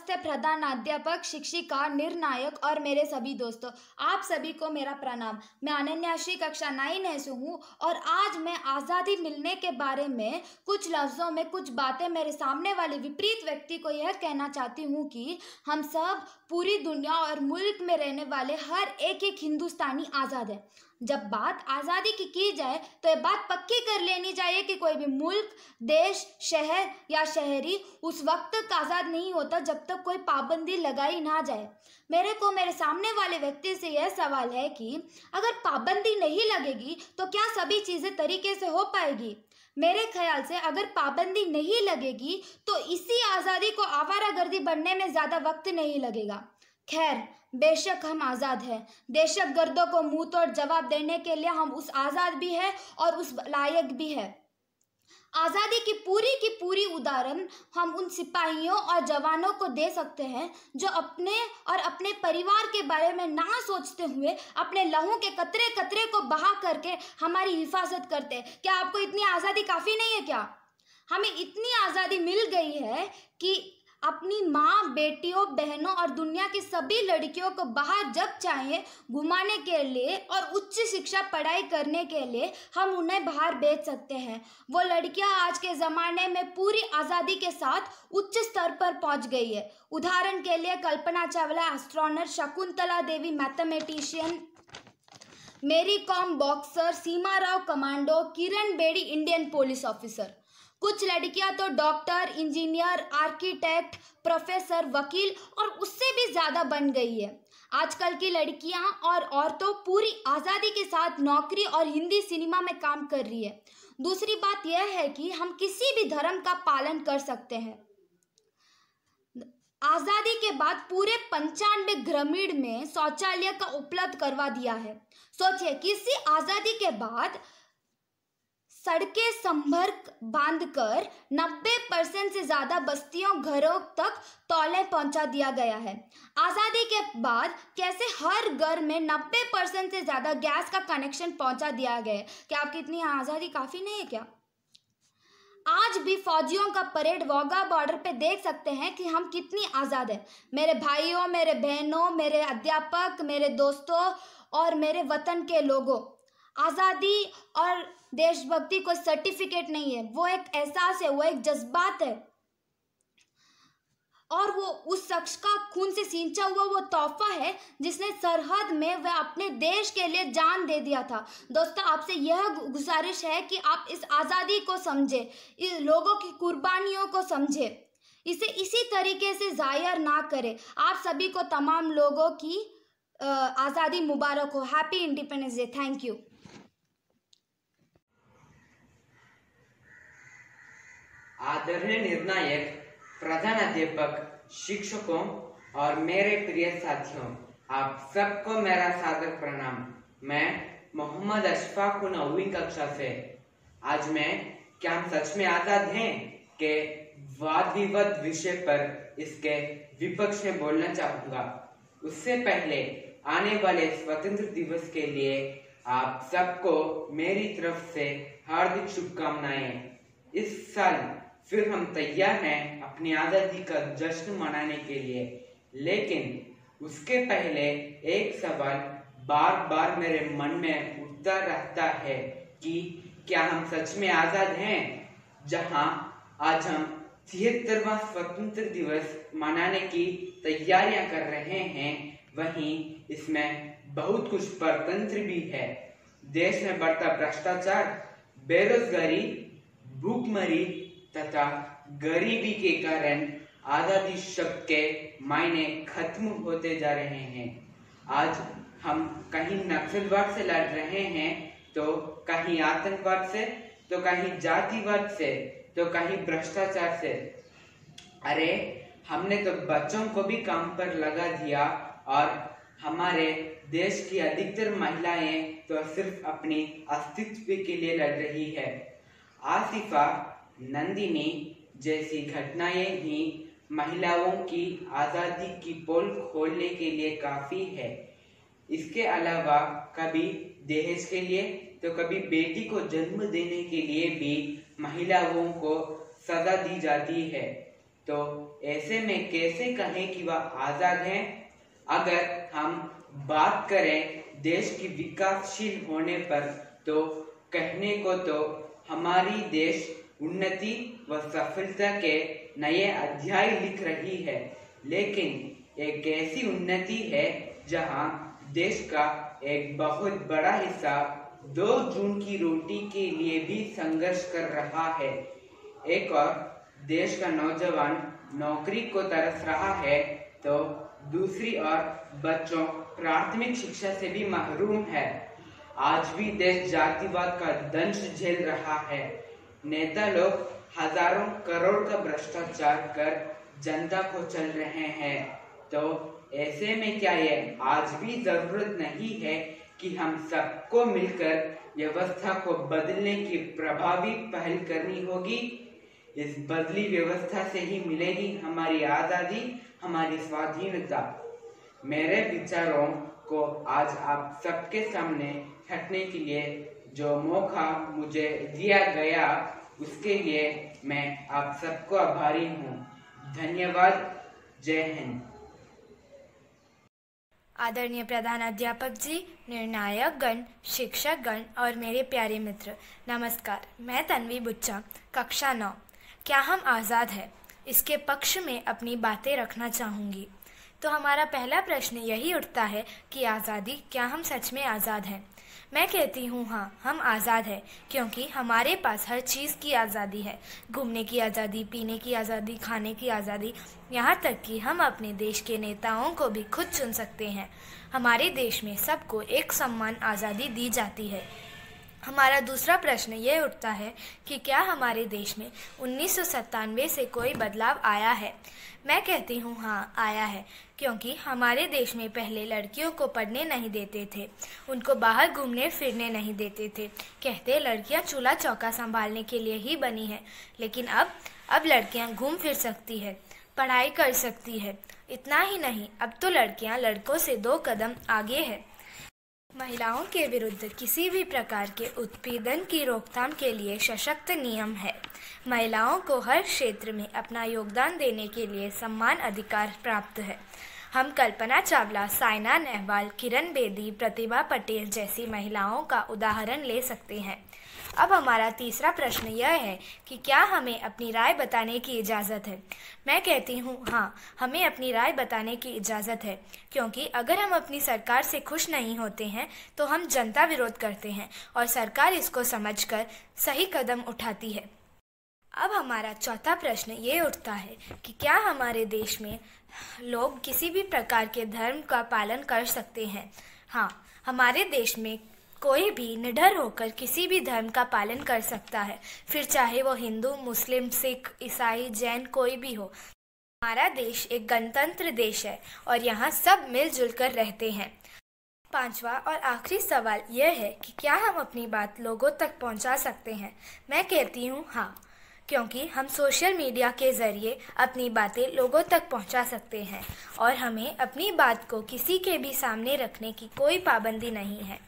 नमस्ते प्रधानाध्यापक, शिक्षिका, निर्णायक और मेरे सभी दोस्तों, आप सभी को मेरा प्रणाम। मैं अनन्याश्री कक्षा 9 से हूँ और आज मैं आज़ादी मिलने के बारे में कुछ लफ्ज़ों में कुछ बातें मेरे सामने वाले विपरीत व्यक्ति को यह कहना चाहती हूँ कि हम सब पूरी दुनिया और मुल्क में रहने वाले हर एक हिंदुस्तानी आज़ाद है। जब बात आज़ादी की जाए तो ये बात पक्की कर लेनी चाहिए कि कोई भी मुल्क, देश, शहर या शहरी उस वक्त तक आज़ाद नहीं होता जब तक कोई पाबंदी लगाई ना जाए। मेरे सामने वाले व्यक्ति से यह सवाल है कि अगर पाबंदी नहीं लगेगी तो क्या सभी चीज़ें तरीके से हो पाएगी? मेरे ख्याल से अगर पाबंदी नहीं लगेगी तो इसी आज़ादी को आवारागर्दी बनने में ज़्यादा वक्त नहीं लगेगा। खैर, बेशक हम आज़ाद हैं, दहशतगर्दों को मुंह तोड़ जवाब देने के लिए हम उस आज़ाद भी है और उस लायक भी है। आज़ादी की पूरी उदाहरण हम उन सिपाहियों और जवानों को दे सकते हैं जो अपने और अपने परिवार के बारे में ना सोचते हुए अपने लहू के कतरे कतरे को बहा करके हमारी हिफाजत करते हैं। क्या आपको इतनी आज़ादी काफ़ी नहीं है क्या? हमें इतनी आज़ादी मिल गई है कि अपनी माँ, बेटियों, बहनों और दुनिया की सभी लड़कियों को बाहर जब चाहें घुमाने के लिए और उच्च शिक्षा पढ़ाई करने के लिए हम उन्हें बाहर भेज सकते हैं। वो लड़कियां आज के ज़माने में पूरी आज़ादी के साथ उच्च स्तर पर पहुंच गई है। उदाहरण के लिए कल्पना चावला एस्ट्रोनॉट, शकुंतला देवी मैथमेटिशियन, मेरी कॉम बॉक्सर, सीमा Rao commando, Kiran Bedi Indian police officer. कुछ लड़कियां तो डॉक्टर, इंजीनियर, आर्किटेक्ट, प्रोफेसर, वकील और उससे भी ज़्यादा बन गई है। आजकल की लड़कियां और औरतों पूरी आज़ादी के साथ नौकरी और हिंदी सिनेमा में काम कर रही है। दूसरी बात यह है कि हम किसी भी धर्म का पालन कर सकते हैं। आज़ादी के बाद पूरे 95 ग्रामीण में शौचालय का उपलब्ध करवा दिया है। सोचिए, किसी आज़ादी के बाद सड़कें संपर्क बांधकर 90% से ज़्यादा बस्तियों, घरों तक तौले पहुंचा दिया गया है। आज़ादी के बाद कैसे हर घर में 90% से ज़्यादा गैस का कनेक्शन पहुंचा दिया गया है। क्या आपकी इतनी आज़ादी काफ़ी नहीं है क्या? आज भी फौजियों का परेड वाघा बॉर्डर पे देख सकते हैं कि हम कितनी आज़ाद हैं। मेरे भाइयों, मेरे बहनों, मेरे अध्यापक, मेरे दोस्तों और मेरे वतन के लोगों, आज़ादी और देशभक्ति कोई सर्टिफिकेट नहीं है, वो एक एहसास है, वो एक जज्बात है और वो उस शख्स का खून से सींचा हुआ वो तोहफा है जिसने सरहद में वह अपने देश के लिए जान दे दिया था। दोस्तों, आपसे यह गुजारिश है कि आप इस आज़ादी को समझें, इस लोगों की कुर्बानियों को समझें, इसे इसी तरीके से ज़ायर ना करें। आप सभी को, तमाम लोगों की आज़ादी मुबारक हो। Happy independence day. Thank you. आदरणीय निर्णायक, प्रधानाध्यापक, शिक्षकों और मेरे प्रिय साथियों, आप सबको मेरा सादर प्रणाम। मैं मोहम्मद अशफाक हूँ 9वीं कक्षा से। आज मैं क्या हम सच में आजाद हैं के वाद विवाद विषय पर इसके विपक्ष में बोलना चाहूँगा। उससे पहले आने वाले स्वतंत्र दिवस के लिए आप सबको मेरी तरफ से हार्दिक शुभकामनाएं। इस साल फिर हम तैयार हैं अपनी आज़ादी का जश्न मनाने के लिए, लेकिन उसके पहले एक सवाल बार बार मेरे मन में उठता रहता है कि क्या हम सच में आज़ाद हैं? जहां आज हम 73वां स्वतंत्र दिवस मनाने की तैयारियां कर रहे हैं, वहीं इसमें बहुत कुछ परतंत्र भी है। देश में बढ़ता भ्रष्टाचार, बेरोजगारी, भूखमरी तथा गरीबी के कारण आज़ादी शब्द के मायने खत्म होते जा रहे हैं। आज हम कहीं नक्सलवाद से लड़ रहे हैं, तो कहीं आतंकवाद से, तो कहीं जातिवाद से, तो कहीं भ्रष्टाचार से। अरे, हमने तो बच्चों को भी काम पर लगा दिया और हमारे देश की अधिकतर महिलाएं तो सिर्फ अपनी अस्तित्व के लिए लड़ रही है। आसिफा, नंदिनी जैसी घटनाएं ही महिलाओं की आज़ादी की पोल खोलने के लिए काफ़ी है। इसके अलावा कभी दहेज के लिए तो कभी बेटी को जन्म देने के लिए भी महिलाओं को सजा दी जाती है। तो ऐसे में कैसे कहें कि वह आजाद है? अगर हम बात करें देश की विकासशील होने पर, तो कहने को तो हमारी देश उन्नति व सफलता के नए अध्याय लिख रही है, लेकिन एक ऐसी उन्नति है जहां देश का एक बहुत बड़ा हिस्सा 2 जून की रोटी के लिए भी संघर्ष कर रहा है। एक और देश का नौजवान नौकरी को तरस रहा है, तो दूसरी ओर बच्चों प्राथमिक शिक्षा से भी महरूम है। आज भी देश जातिवाद का दंश झेल रहा है। नेता लोग हजारों करोड़ का भ्रष्टाचार कर जनता को चल रहे हैं। तो ऐसे में क्या ये आज भी जरूरत नहीं है कि हम सबको मिलकर व्यवस्था को बदलने की प्रभावी पहल करनी होगी? इस बदली व्यवस्था से ही मिलेगी हमारी आजादी, हमारी स्वाधीनता। मेरे विचारों को आज आप सबके सामने रखने के लिए जो मौका मुझे दिया गया, उसके लिए मैं आप सबको आभारी हूँ। धन्यवाद। जय हिंद। आदरणीय प्रधानाध्यापक जी, निर्णायक गण, शिक्षक गण और मेरे प्यारे मित्र, नमस्कार। मैं तन्वी बुच्चा, कक्षा 9। क्या हम आज़ाद हैं? इसके पक्ष में अपनी बातें रखना चाहूँगी। तो हमारा पहला प्रश्न यही उठता है कि आज़ादी, क्या हम सच में आज़ाद हैं? मैं कहती हूँ हाँ, हम आज़ाद हैं, क्योंकि हमारे पास हर चीज़ की आज़ादी है। घूमने की आज़ादी, पीने की आज़ादी, खाने की आज़ादी, यहाँ तक कि हम अपने देश के नेताओं को भी खुद चुन सकते हैं। हमारे देश में सबको एक समान आज़ादी दी जाती है। हमारा दूसरा प्रश्न ये उठता है कि क्या हमारे देश में 1997 से कोई बदलाव आया है? मैं कहती हूँ हाँ, आया है, क्योंकि हमारे देश में पहले लड़कियों को पढ़ने नहीं देते थे, उनको बाहर घूमने फिरने नहीं देते थे। कहते लड़कियाँ चूल्हा चौका संभालने के लिए ही बनी है, लेकिन अब लड़कियाँ घूम फिर सकती है, पढ़ाई कर सकती है। इतना ही नहीं, अब तो लड़कियाँ लड़कों से 2 कदम आगे है। महिलाओं के विरुद्ध किसी भी प्रकार के उत्पीड़न की रोकथाम के लिए सशक्त नियम है। महिलाओं को हर क्षेत्र में अपना योगदान देने के लिए समान अधिकार प्राप्त है। हम कल्पना चावला, साइना नेहवाल, किरण बेदी, प्रतिभा पटेल जैसी महिलाओं का उदाहरण ले सकते हैं। अब हमारा तीसरा प्रश्न यह है कि क्या हमें अपनी राय बताने की इजाज़त है? मैं कहती हूँ हाँ, हमें अपनी राय बताने की इजाज़त है, क्योंकि अगर हम अपनी सरकार से खुश नहीं होते हैं तो हम जनता विरोध करते हैं और सरकार इसको समझकर सही कदम उठाती है। अब हमारा चौथा प्रश्न ये उठता है कि क्या हमारे देश में लोग किसी भी प्रकार के धर्म का पालन कर सकते हैं? हाँ, हमारे देश में कोई भी निडर होकर किसी भी धर्म का पालन कर सकता है, फिर चाहे वो हिंदू, मुस्लिम, सिख, ईसाई, जैन कोई भी हो। हमारा देश एक गणतंत्र देश है और यहाँ सब मिलजुल कर रहते हैं। पांचवा और आखिरी सवाल यह है कि क्या हम अपनी बात लोगों तक पहुँचा सकते हैं? मैं कहती हूँ हाँ, क्योंकि हम सोशल मीडिया के ज़रिए अपनी बातें लोगों तक पहुंचा सकते हैं और हमें अपनी बात को किसी के भी सामने रखने की कोई पाबंदी नहीं है।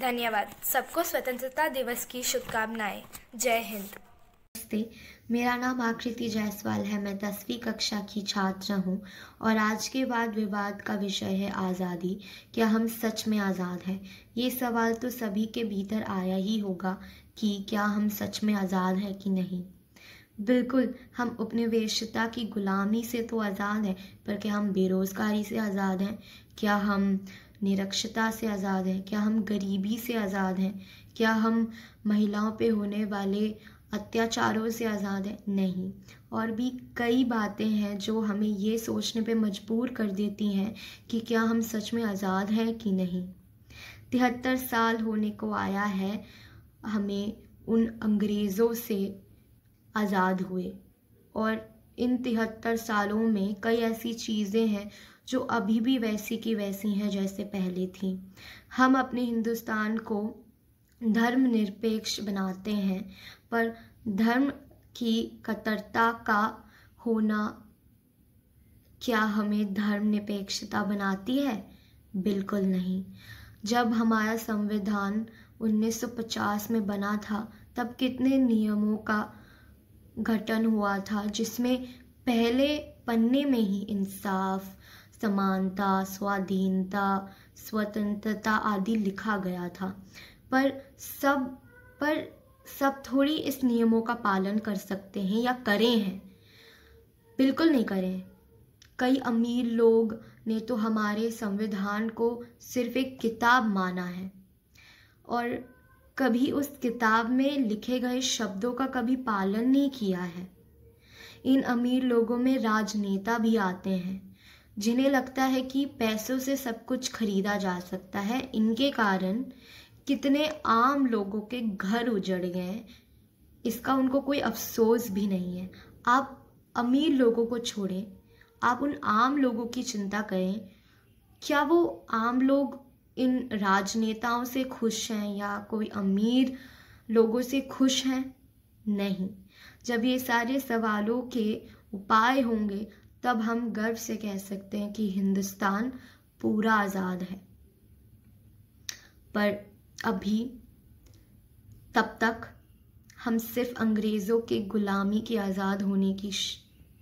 धन्यवाद। सबको स्वतंत्रता दिवस की शुभकामनाएं। जय हिंद। नमस्ते, मेरा नाम आकृति जायसवाल है। मैं 10वीं कक्षा की छात्र हूँ और आज के वाद विवाद का विषय है आज़ादी। क्या हम सच में आज़ाद हैं? ये सवाल तो सभी के भीतर आया ही होगा कि क्या हम सच में आज़ाद हैं कि नहीं। बिल्कुल, हम उपनिवेशता की गुलामी से तो आज़ाद हैं, पर क्या हम बेरोज़गारी से आज़ाद हैं? क्या हम निरक्षरता से आज़ाद हैं? क्या हम गरीबी से आज़ाद हैं? क्या हम महिलाओं पे होने वाले अत्याचारों से आज़ाद हैं? नहीं। और भी कई बातें हैं जो हमें ये सोचने पे मजबूर कर देती हैं कि क्या हम सच में आज़ाद हैं कि नहीं। 73 साल होने को आया है हमें उन अंग्रेज़ों से आज़ाद हुए, और इन 73 सालों में कई ऐसी चीज़ें हैं जो अभी भी वैसी की वैसी हैं जैसे पहले थी। हम अपने हिंदुस्तान को धर्मनिरपेक्ष बनाते हैं, पर धर्म की कट्टरता का होना क्या हमें धर्मनिरपेक्षता बनाती है? बिल्कुल नहीं। जब हमारा संविधान 1950 में बना था, तब कितने नियमों का गठन हुआ था, जिसमें पहले पन्ने में ही इंसाफ, समानता, स्वाधीनता, स्वतंत्रता आदि लिखा गया था। पर सब थोड़ी इस नियमों का पालन कर सकते हैं या करें हैं? बिल्कुल नहीं करें। कई अमीर लोग ने तो हमारे संविधान को सिर्फ एक किताब माना है और कभी उस किताब में लिखे गए शब्दों का कभी पालन नहीं किया है। इन अमीर लोगों में राजनेता भी आते हैं जिन्हें लगता है कि पैसों से सब कुछ खरीदा जा सकता है। इनके कारण कितने आम लोगों के घर उजड़ गए, इसका उनको कोई अफसोस भी नहीं है। आप अमीर लोगों को छोड़ें, आप उन आम लोगों की चिंता करें। क्या वो आम लोग इन राजनेताओं से खुश हैं या कोई अमीर लोगों से खुश हैं? नहीं। जब ये सारे सवालों के उपाय होंगे तब हम गर्व से कह सकते हैं कि हिंदुस्तान पूरा आज़ाद है। पर अभी तब तक हम सिर्फ अंग्रेज़ों के गुलामी के आज़ाद होने की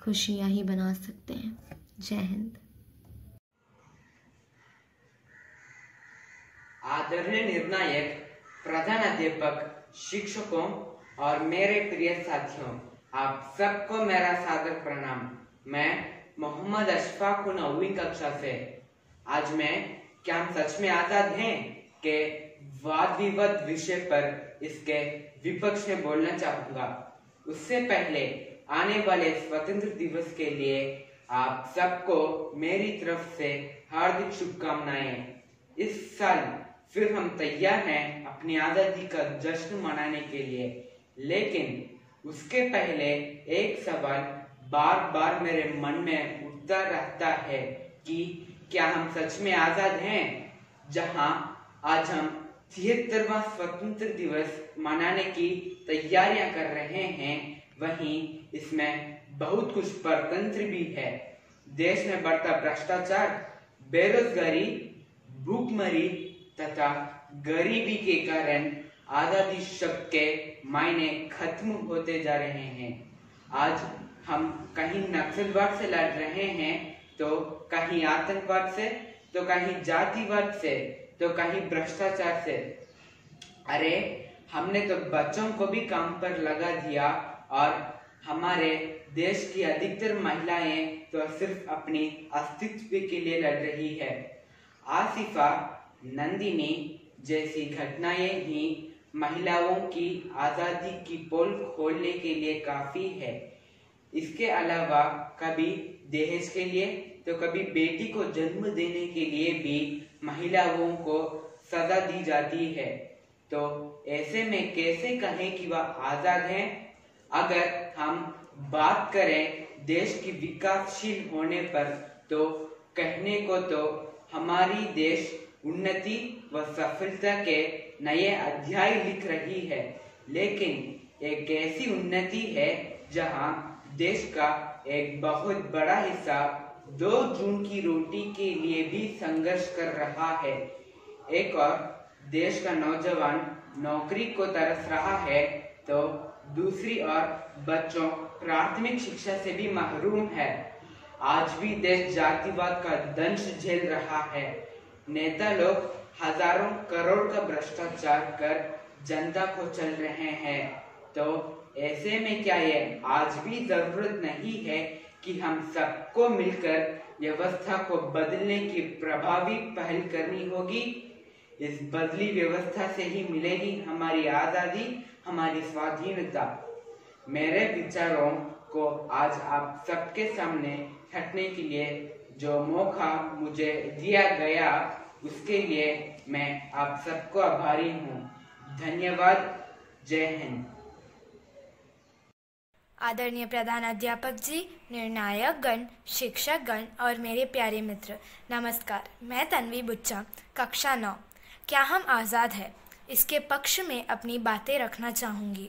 खुशियां ही बना सकते हैं। जय हिंद। आदरणीय निर्णायक, प्रधानाध्यापक, शिक्षकों और मेरे प्रिय साथियों, आप सबको मेरा सादर प्रणाम। मैं मोहम्मद अशफाक हूँ 9वीं कक्षा से। आज मैं क्या हम सच में आजाद हैं के वाद विवाद विषय पर इसके विपक्ष में बोलना चाहूंगा। उससे पहले आने वाले स्वतंत्र दिवस के लिए आप सबको मेरी तरफ से हार्दिक शुभकामनाएं। इस साल फिर हम तैयार हैं अपनी आजादी का जश्न मनाने के लिए, लेकिन उसके पहले एक सवाल बार बार मेरे मन में उठता रहता है कि क्या हम सच में आजाद हैं? जहां आज हम 73वां स्वतंत्र दिवस मनाने की तैयारियां कर रहे हैं, वहीं इसमें बहुत कुछ परतंत्र भी है। देश में बढ़ता भ्रष्टाचार, बेरोजगारी, भूखमरी तथा गरीबी के कारण आजादी शब्द के मायने खत्म होते जा रहे हैं। आज हम कहीं नक्सलवाद से लड़ रहे हैं, तो कहीं आतंकवाद से, तो कहीं जातिवाद से, तो कहीं भ्रष्टाचार से। अरे हमने तो बच्चों को भी काम पर लगा दिया और हमारे देश की अधिकतर महिलाएं तो सिर्फ अपनी अस्तित्व के लिए लड़ रही है। आसिफा, नंदिनी जैसी घटनाएं ही महिलाओं की आजादी की पोल खोलने के लिए काफी है। इसके अलावा कभी दहेज के लिए तो कभी बेटी को जन्म देने के लिए भी महिलाओं को सजा दी जाती है। तो ऐसे में कैसे कहें कि वह आजाद हैं? अगर हम बात करें देश की विकासशील होने पर, तो कहने को तो हमारी देश उन्नति व सफलता के नए अध्याय लिख रही है, लेकिन एक ऐसी उन्नति है जहां देश का एक बहुत बड़ा हिस्सा 2 जून की रोटी के लिए भी संघर्ष कर रहा है। एक और देश का नौजवान नौकरी को तरस रहा है, तो दूसरी ओर बच्चों प्राथमिक शिक्षा से भी महरूम है। आज भी देश जातिवाद का दंश झेल रहा है। नेता लोग हजारों करोड़ का भ्रष्टाचार कर जनता को चल रहे हैं। तो ऐसे में क्या ये आज भी जरूरत नहीं है कि हम सबको मिलकर व्यवस्था को बदलने की प्रभावी पहल करनी होगी? इस बदली व्यवस्था से ही मिलेगी हमारी आजादी, हमारी स्वाधीनता। मेरे विचारों को आज आप सबके सामने रखने के लिए जो मौका मुझे दिया गया, उसके लिए मैं आप सबको आभारी हूँ। धन्यवाद। जय हिंद। आदरणीय प्रधानाध्यापक जी, निर्णायक गण, शिक्षक गण और मेरे प्यारे मित्र, नमस्कार। मैं तन्वी बुच्चा, कक्षा 9। क्या हम आज़ाद हैं? इसके पक्ष में अपनी बातें रखना चाहूँगी।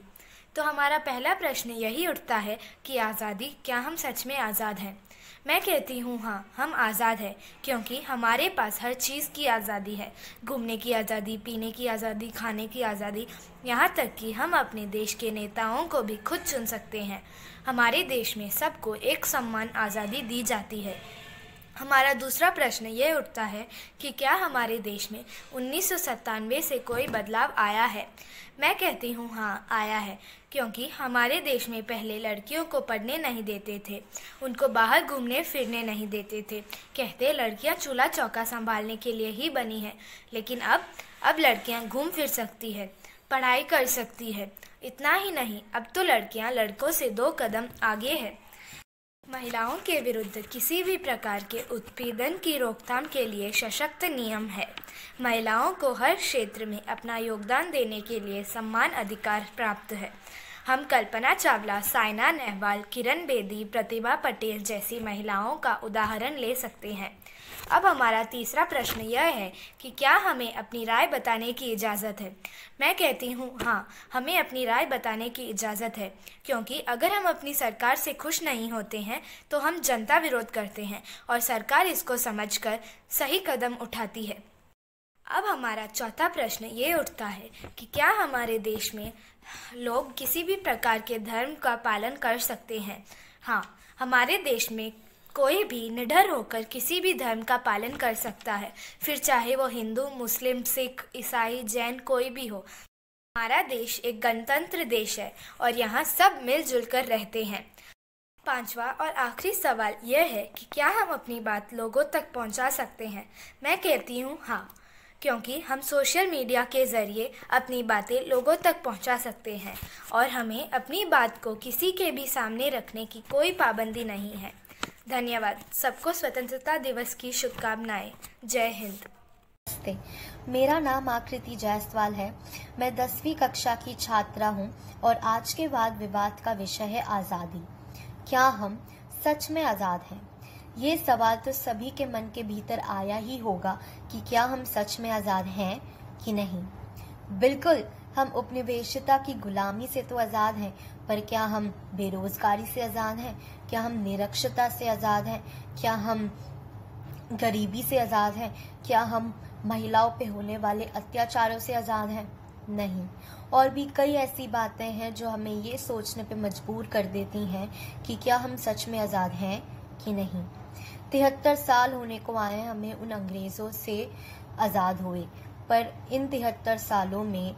तो हमारा पहला प्रश्न यही उठता है कि आज़ादी, क्या हम सच में आज़ाद हैं? मैं कहती हूँ हाँ, हम आज़ाद हैं क्योंकि हमारे पास हर चीज़ की आज़ादी है। घूमने की आज़ादी, पीने की आज़ादी, खाने की आज़ादी, यहाँ तक कि हम अपने देश के नेताओं को भी खुद चुन सकते हैं। हमारे देश में सबको एक समान आज़ादी दी जाती है। हमारा दूसरा प्रश्न ये उठता है कि क्या हमारे देश में 1997 से कोई बदलाव आया है? मैं कहती हूँ हाँ, आया है, क्योंकि हमारे देश में पहले लड़कियों को पढ़ने नहीं देते थे, उनको बाहर घूमने फिरने नहीं देते थे। कहते लड़कियाँ चूल्हा चौका संभालने के लिए ही बनी है, लेकिन अब लड़कियाँ घूम फिर सकती है, पढ़ाई कर सकती है। इतना ही नहीं, अब तो लड़कियाँ लड़कों से 2 कदम आगे है। महिलाओं के विरुद्ध किसी भी प्रकार के उत्पीड़न की रोकथाम के लिए सशक्त नियम है। महिलाओं को हर क्षेत्र में अपना योगदान देने के लिए समान अधिकार प्राप्त है। हम कल्पना चावला, साइना नेहवाल, किरण बेदी, प्रतिभा पटेल जैसी महिलाओं का उदाहरण ले सकते हैं। अब हमारा तीसरा प्रश्न यह है कि क्या हमें अपनी राय बताने की इजाज़त है? मैं कहती हूँ हाँ, हमें अपनी राय बताने की इजाज़त है, क्योंकि अगर हम अपनी सरकार से खुश नहीं होते हैं तो हम जनता विरोध करते हैं और सरकार इसको समझकर सही कदम उठाती है। अब हमारा चौथा प्रश्न ये उठता है कि क्या हमारे देश में लोग किसी भी प्रकार के धर्म का पालन कर सकते हैं? हाँ, हमारे देश में कोई भी निडर होकर किसी भी धर्म का पालन कर सकता है, फिर चाहे वो हिंदू, मुस्लिम, सिख, ईसाई, जैन कोई भी हो। हमारा देश एक गणतंत्र देश है और यहाँ सब मिलजुल कर रहते हैं। पांचवा और आखिरी सवाल यह है कि क्या हम अपनी बात लोगों तक पहुँचा सकते हैं? मैं कहती हूँ हाँ, क्योंकि हम सोशल मीडिया के ज़रिए अपनी बातें लोगों तक पहुंचा सकते हैं और हमें अपनी बात को किसी के भी सामने रखने की कोई पाबंदी नहीं है। धन्यवाद। सबको स्वतंत्रता दिवस की शुभकामनाएं। जय हिंद। नमस्ते, मेरा नाम आकृति जायसवाल है। मैं 10वीं कक्षा की छात्रा हूँ और आज के वाद विवाद का विषय है आज़ादी। क्या हम सच में आज़ाद हैं? ये सवाल तो सभी के मन के भीतर आया ही होगा कि क्या हम सच में आज़ाद हैं कि नहीं। बिल्कुल, हम उपनिवेशिता की गुलामी से तो आज़ाद हैं, पर क्या हम बेरोजगारी से आज़ाद हैं? क्या हम निरक्षरता से आज़ाद हैं? क्या हम गरीबी से आज़ाद हैं? क्या हम महिलाओं पे होने वाले अत्याचारों से आज़ाद हैं? नहीं। और भी कई ऐसी बातें हैं जो हमें ये सोचने पे मजबूर कर देती हैं कि क्या हम सच में आज़ाद हैं कि नहीं। 73 साल होने को आए हमें उन अंग्रेज़ों से आज़ाद हुए, पर इन 73 सालों में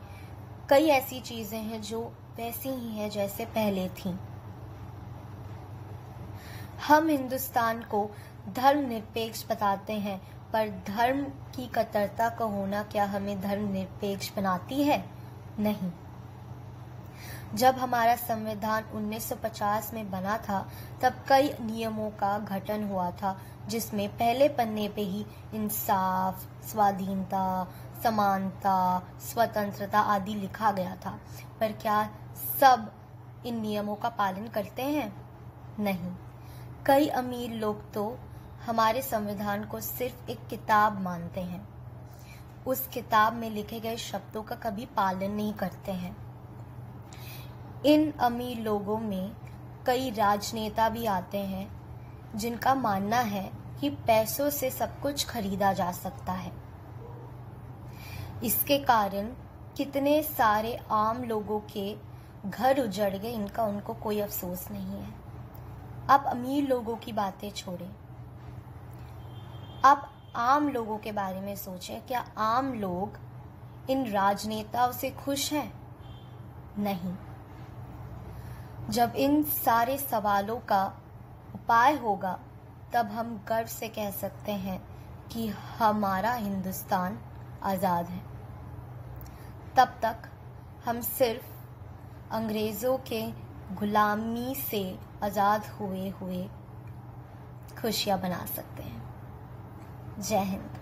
कई ऐसी चीज़ें हैं जो वैसी ही हैं जैसे पहले थीं। हम हिंदुस्तान को धर्मनिरपेक्ष बताते हैं, पर धर्म की कट्टरता का होना क्या हमें धर्मनिरपेक्ष बनाती है? नहीं। जब हमारा संविधान 1950 में बना था तब कई नियमों का गठन हुआ था, जिसमें पहले पन्ने पे ही इंसाफ, स्वाधीनता, समानता, स्वतंत्रता आदि लिखा गया था। पर क्या सब इन नियमों का पालन करते हैं? नहीं। कई अमीर लोग तो हमारे संविधान को सिर्फ एक किताब मानते हैं, उस किताब में लिखे गए शब्दों का कभी पालन नहीं करते हैं। इन अमीर लोगों में कई राजनेता भी आते हैं जिनका मानना है कि पैसों से सब कुछ खरीदा जा सकता है। इसके कारण कितने सारे आम लोगों के घर उजड़ गए, इनका उनको कोई अफसोस नहीं है। अब अमीर लोगों की बातें छोड़ें, अब आम लोगों के बारे में सोचें। क्या आम लोग इन राजनेताओं से खुश हैं? नहीं। जब इन सारे सवालों का उपाय होगा तब हम गर्व से कह सकते हैं कि हमारा हिंदुस्तान आज़ाद है। तब तक हम सिर्फ अंग्रेज़ों के गुलामी से आज़ाद हुए खुशियाँ बना सकते हैं। जय हिंद।